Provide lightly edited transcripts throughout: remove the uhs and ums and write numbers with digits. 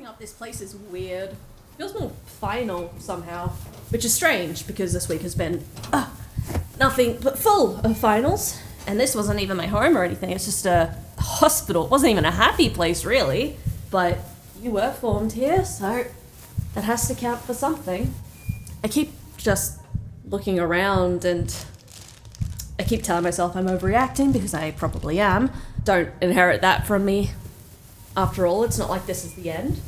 Wrapping up this place is weird. Feels more final somehow, which is strange because this week has been nothing but full of finals. And this wasn't even my home or anything, it's just a hospital. It wasn't even a happy place really, but you were formed here, so that has to count for something. I keep just looking around and I keep telling myself I'm overreacting because I probably am. Don't inherit that from me. After all, it's not like this is the end.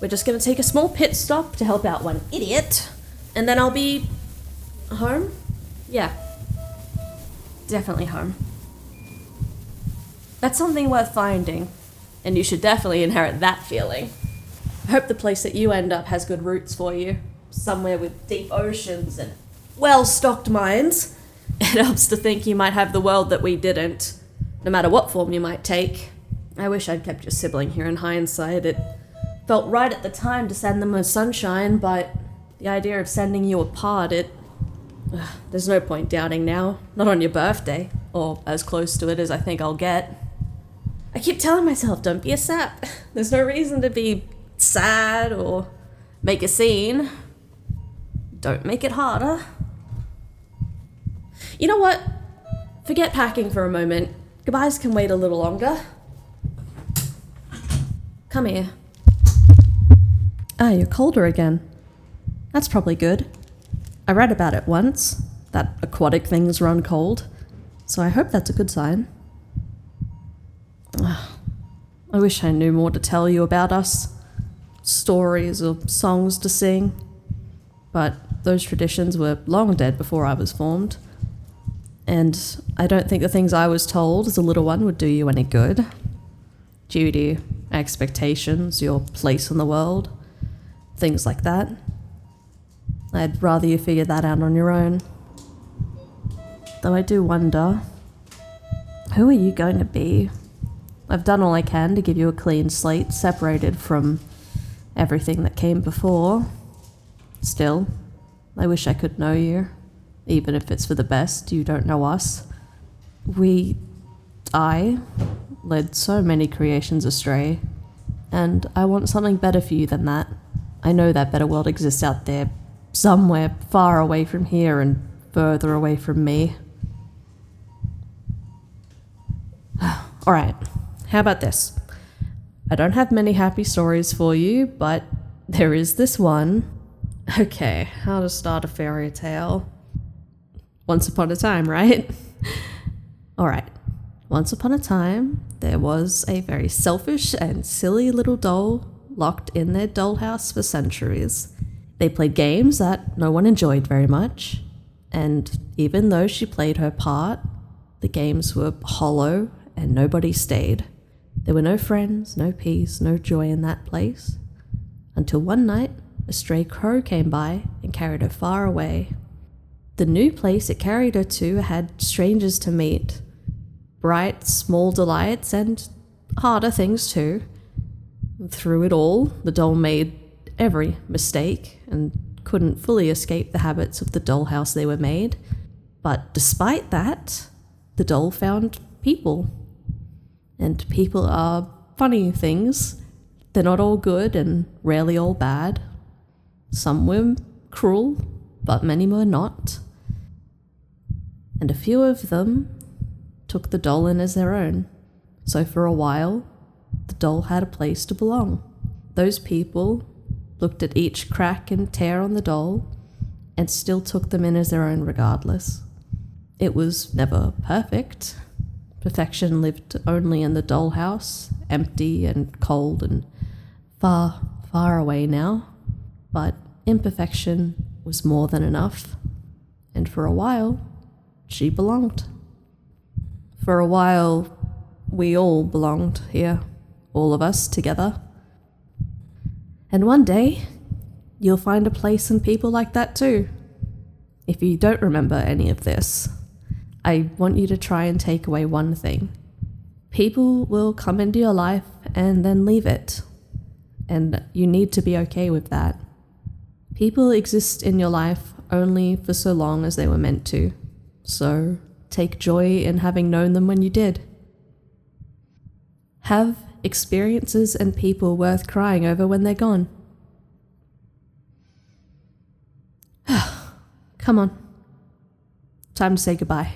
We're just gonna take a small pit stop to help out one idiot, and then I'll be home? Yeah. Definitely home. That's something worth finding, and you should definitely inherit that feeling. I hope the place that you end up has good roots for you. Somewhere with deep oceans and well-stocked mines. It helps to think you might have the world that we didn't, no matter what form you might take. I wish I'd kept your sibling here in hindsight. It felt right at the time to send them a sunshine, but the idea of sending you apart, there's no point doubting now. Not on your birthday, or as close to it as I think I'll get. I keep telling myself, don't be a sap. There's no reason to be sad or make a scene. Don't make it harder. You know what? Forget packing for a moment. Goodbyes can wait a little longer. Come here. Ah, you're colder again. That's probably good. I read about it once, that aquatic things run cold, so I hope that's a good sign. I wish I knew more to tell you about us. Stories or songs to sing. But those traditions were long dead before I was formed. And I don't think the things I was told as a little one would do you any good. Duty, expectations, your place in the world, things like that. I'd rather you figure that out on your own. Though I do wonder, who are you going to be? I've done all I can to give you a clean slate, separated from everything that came before. Still, I wish I could know you. Even if it's for the best, you don't know us. I led so many creations astray, and I want something better for you than that. I know that better world exists out there, somewhere far away from here and further away from me. Alright, how about this? I don't have many happy stories for you, but there is this one. Okay, how to start a fairy tale. Once upon a time, right? Alright. Once upon a time, there was a very selfish and silly little doll locked in their dollhouse for centuries. They played games that no one enjoyed very much, and even though she played her part, the games were hollow and nobody stayed. There were no friends, no peace, no joy in that place, until one night a stray crow came by and carried her far away. The new place it carried her to had strangers to meet, bright, small delights, and harder things too. Through it all, the doll made every mistake and couldn't fully escape the habits of the dollhouse they were made. But despite that, the doll found people. And people are funny things. They're not all good and rarely all bad. Some were cruel, but many were not. And a few of them took the doll in as their own. So for a while, the doll had a place to belong. Those people looked at each crack and tear on the doll and still took them in as their own regardless. It was never perfect. Perfection lived only in the dollhouse, empty and cold and far, far away now. But imperfection was more than enough. And for a while, she belonged. For a while, we all belonged here, all of us together. And one day, you'll find a place and people like that too. If you don't remember any of this, I want you to try and take away one thing. People will come into your life and then leave it. And you need to be okay with that. People exist in your life only for so long as they were meant to. So take joy in having known them when you did. Have experiences and people worth crying over when they're gone. Come on. Time to say goodbye.